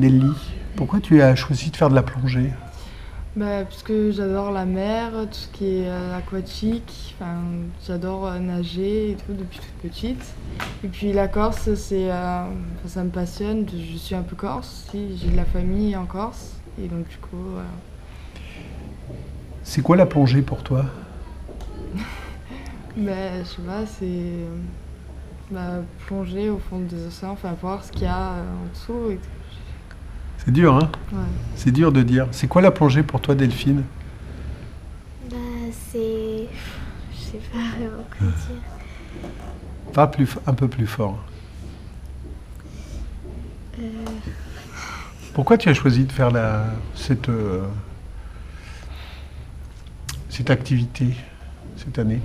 Nelly, pourquoi tu as choisi de faire de la plongée? Parce que j'adore la mer, tout ce qui est aquatique. Enfin, j'adore nager et tout depuis toute petite. Et puis la Corse, ça me passionne. Je suis un peu corse aussi. J'ai de la famille en Corse. Et donc du coup, voilà. C'est quoi la plongée pour toi? Je sais pas, c'est plonger au fond des océans, enfin voir ce qu'il y a en dessous et tout. C'est dur, hein? Ouais. C'est dur de dire. C'est quoi la plongée pour toi, Delphine? Bah, c'est. Je sais pas vraiment quoi dire. Parle un peu plus fort. Euh, Pourquoi tu as choisi de faire cette activité cette année?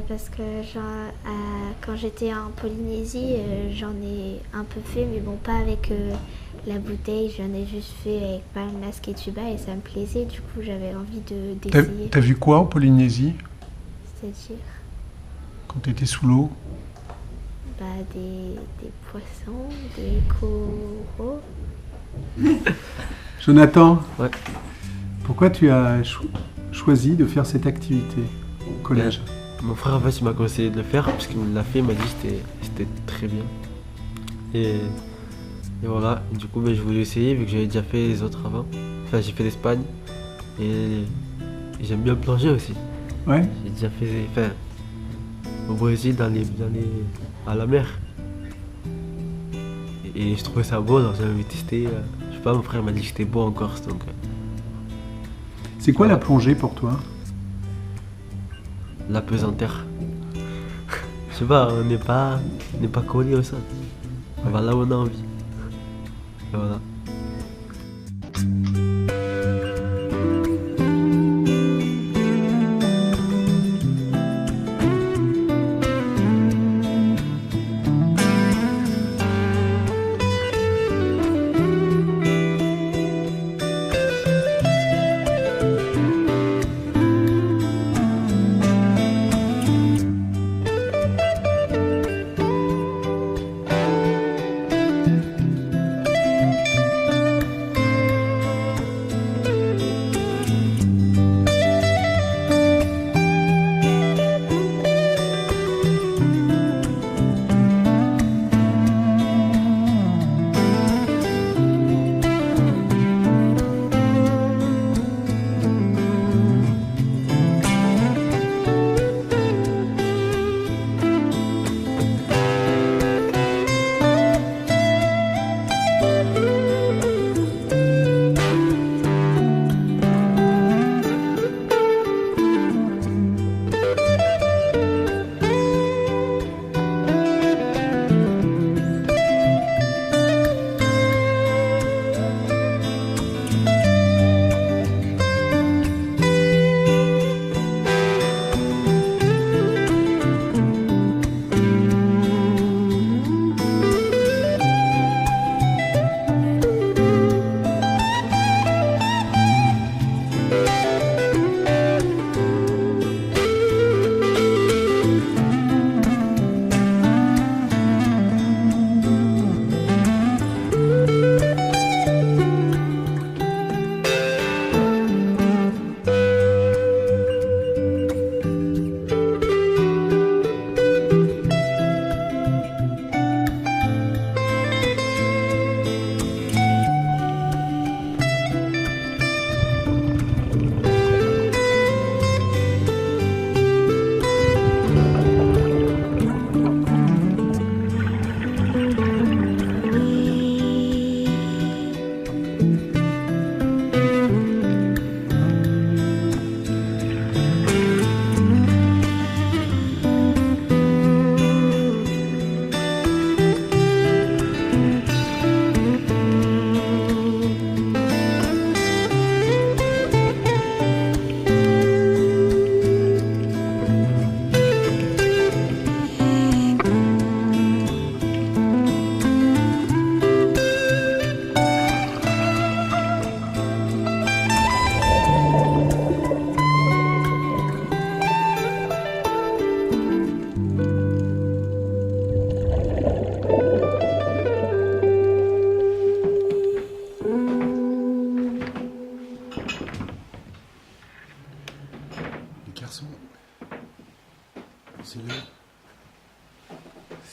Parce que quand j'étais en Polynésie, j'en ai un peu fait, mais bon, pas avec la bouteille, j'en ai juste fait avec palme, masque et tuba et ça me plaisait, du coup j'avais envie d'essayer. T'as vu quoi en Polynésie C'est-à-dire quand tu étais sous l'eau? des poissons, des coraux. Jonathan, Ouais. pourquoi tu as choisi de faire cette activité au collège? Mon frère, en fait, il m'a conseillé de le faire parce qu'il me l'a fait, il m'a dit que c'était très bien. Et voilà, et du coup, je voulais essayer vu que j'avais déjà fait les autres avant. Enfin, j'ai fait l'Espagne et j'aime bien plonger aussi. Ouais. J'ai déjà fait, au Brésil, à la mer. Et je trouvais ça beau, donc j'avais testé. Je sais pas, mon frère m'a dit que c'était beau en Corse, donc. C'est quoi la plongée pour toi? La pesanteur. Je sais pas, on n'est pas collé au sol. On va là où on a envie. Et voilà.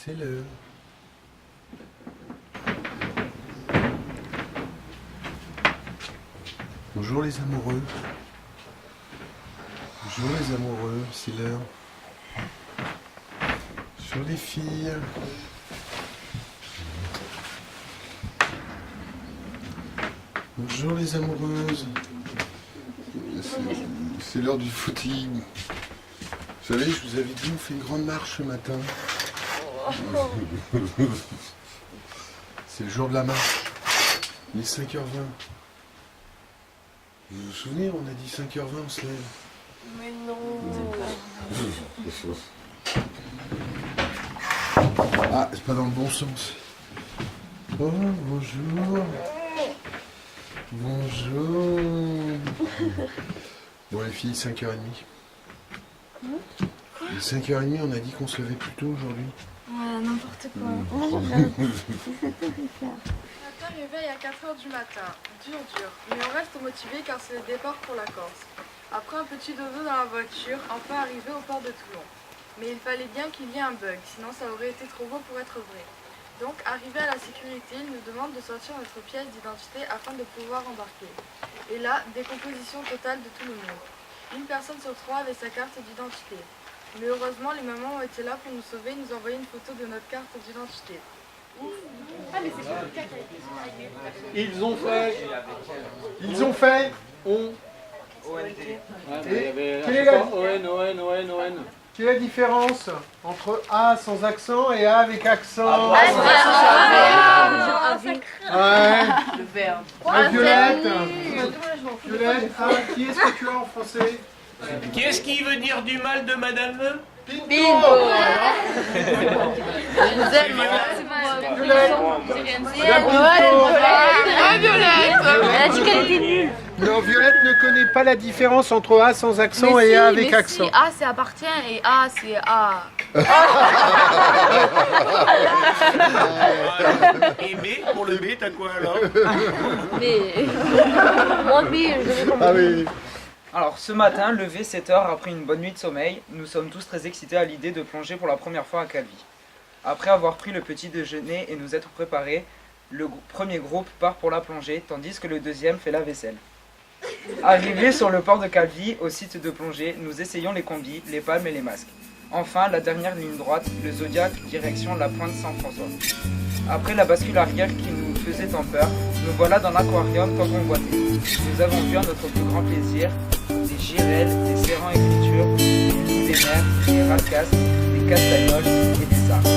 C'est l'heure. Bonjour les amoureux. Bonjour les amoureux, c'est l'heure. Bonjour les filles. Bonjour les amoureuses. C'est l'heure du footing. Vous savez, je vous avais dit, on fait une grande marche ce matin. C'est le jour de la marche. Il est 5h20. Vous vous souvenez, on a dit 5h20, on se lève. Mais non. Ah, c'est pas dans le bon sens. Oh, bonjour. Bonjour. Bon, les filles, 5h30. Il est 5h30, on a dit qu'on se levait plus tôt aujourd'hui. Ouais, n'importe quoi. Matin, réveil à 4h du matin. Dur. Mais on reste motivé car c'est le départ pour la Corse. Après un petit dodo dans la voiture, enfin arrivé au port de Toulon. Mais il fallait bien qu'il y ait un bug, sinon ça aurait été trop beau pour être vrai. Donc, arrivé à la sécurité, il nous demande de sortir notre pièce d'identité afin de pouvoir embarquer. Et là, décomposition totale de tout le monde. Une personne sur 3 avait sa carte d'identité. Mais heureusement, les mamans ont été là pour nous sauver et nous envoyer une photo de notre carte d'identité. Ils ont fait. Quelle est la différence entre A sans accent et A avec accent? Ouais. Violette, qui est-ce que tu as en français? Qu'est-ce qui veut dire du mal de madame? Bingo. Non, Violette ne connaît pas la différence entre A sans accent et A avec accent. Si, A c'est appartient et A c'est A. Et B, pour le B, t'as quoi alors? Mais. Moi, B, je vais comprendre. Ah oui. Alors ce matin, levé 7h après une bonne nuit de sommeil, nous sommes tous très excités à l'idée de plonger pour la première fois à Calvi. Après avoir pris le petit déjeuner et nous être préparés, le premier groupe part pour la plongée, tandis que le deuxième fait la vaisselle. Arrivés sur le port de Calvi, au site de plongée, nous essayons les combis, les palmes et les masques. Enfin, la dernière ligne droite, le Zodiac, direction la pointe Saint-François. Après la bascule arrière qui nous faisait tant peur, nous voilà dans l'aquarium tant convoité. Nous avons vu à notre plus grand plaisir des girelles, des serrans écritures, des loups des mers, des racasses, des castagnols et des sardes.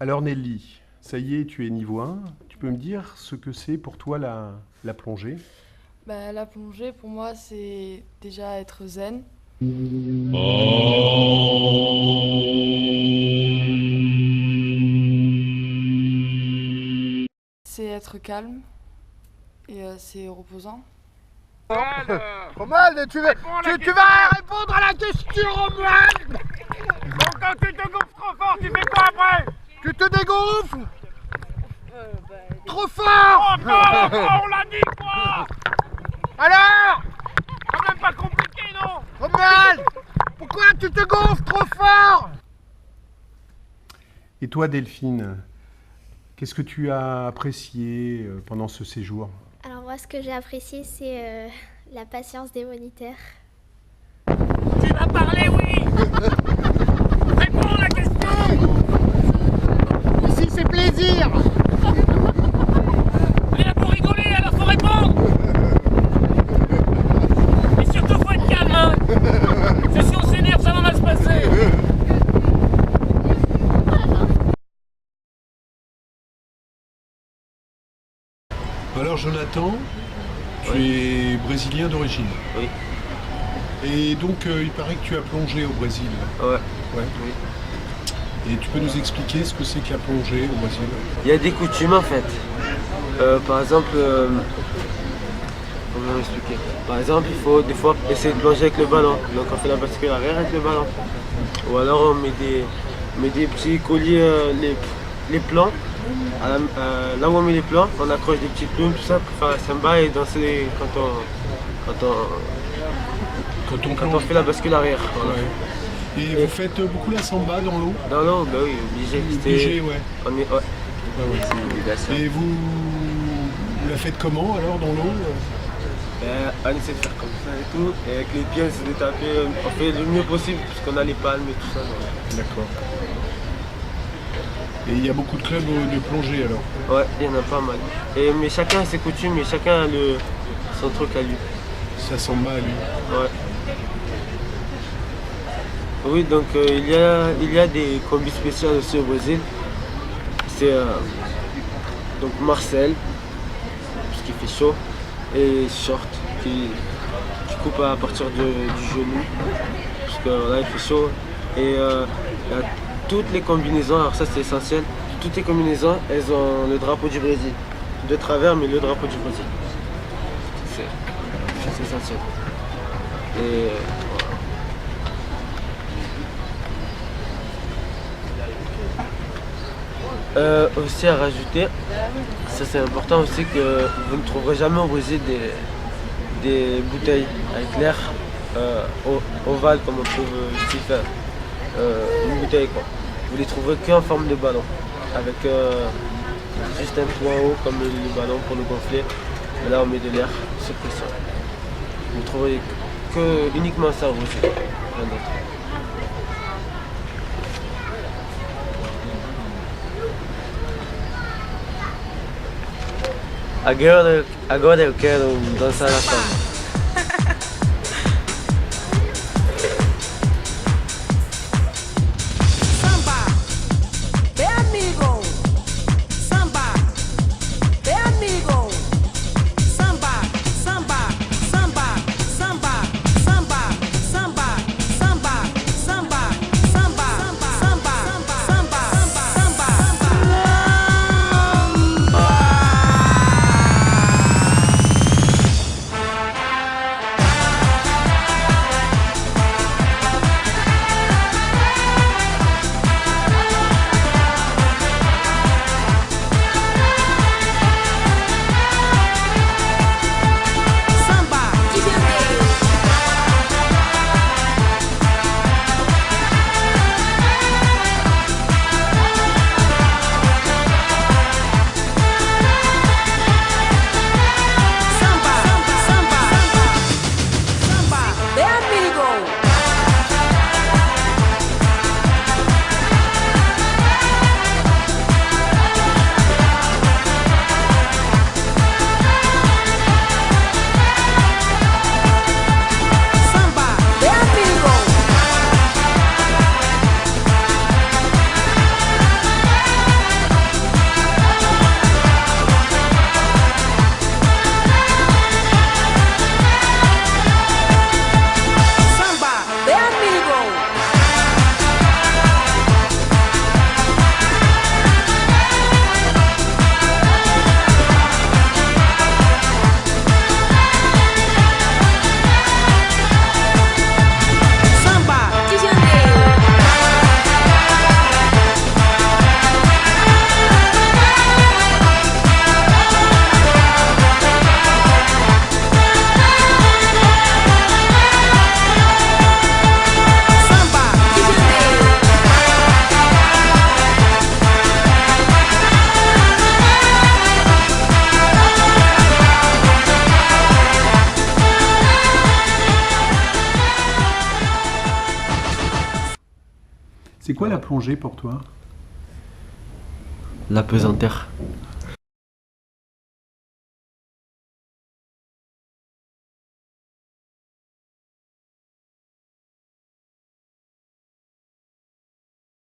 Alors Nelly, ça y est, tu es niveau 1. Tu peux me dire ce que c'est pour toi la plongée? Bah, la plongée, pour moi, c'est déjà être zen. C'est être calme et c'est reposant. Romuald, tu vas répondre à la question, Romuald. Donc quand tu te gonfles trop fort, tu fais quoi après? Tu te dégonfles trop fort. On l'a dit quoi? Alors, Quand même pas compliqué, non? Romuald, pourquoi tu te gonfles trop fort? Et toi Delphine, qu'est-ce que tu as apprécié pendant ce séjour? Alors moi, ce que j'ai apprécié, c'est la patience des moniteurs. Tu vas parler, oui. Réponds à la question. Ici, c'est plaisir. On est là pour rigoler, alors faut répondre. Et surtout, faut être calme, hein. Si on s'énerve, ça va mal se passer. Alors Jonathan, tu es brésilien d'origine. Oui. Et donc il paraît que tu as plongé au Brésil. Ouais. Ouais. Oui. Et tu peux nous expliquer ce que c'est que la plongée au Brésil? Il y a des coutumes en fait. Par exemple, comment expliquer? Par exemple, il faut des fois essayer de plonger avec le ballon. Donc on fait la bascule arrière avec le ballon. Ou alors on met des petits colliers, les plans. Là où on met les plans, on accroche des petites plumes, tout ça pour faire la samba et danser quand on fait la bascule arrière. Voilà. Ouais. Et vous faites beaucoup la samba dans l'eau? Dans l'eau, bah oui, obligé. Obligé, ouais. Ouais. C'est une obligation. Et vous la faites comment alors dans l'eau? On essaie de faire comme ça et tout, et avec les pieds on essaie de taper, on fait le mieux possible puisqu'on a les palmes et tout ça. Donc. D'accord. Et il y a beaucoup de clubs de plongée alors? Ouais, il y en a pas mal. Mais chacun a ses coutumes et chacun a son truc à lui. Ça samba à lui? Ouais. Oui, donc il y a des combis spéciaux aussi au Brésil. C'est donc Marcel, parce qu'il fait chaud, et short qui coupe à partir du genou, parce que là il fait chaud. Et il y a toutes les combinaisons, alors ça c'est essentiel, toutes les combinaisons elles ont le drapeau du Brésil. De travers, mais le drapeau du Brésil. C'est essentiel. Et aussi à rajouter, ça c'est important aussi que vous ne trouverez jamais au Brésil des bouteilles avec l'air ovale comme on trouve ici, une bouteille quoi. Vous les trouverez qu'en forme de ballon, avec juste un point haut comme le ballon pour le gonfler. Et là on met de l'air sous pression. Vous ne trouverez que uniquement ça au Brésil, rien d'autre. Agora eu quero dançar na samba. C'est quoi la plongée pour toi? La pesanteur.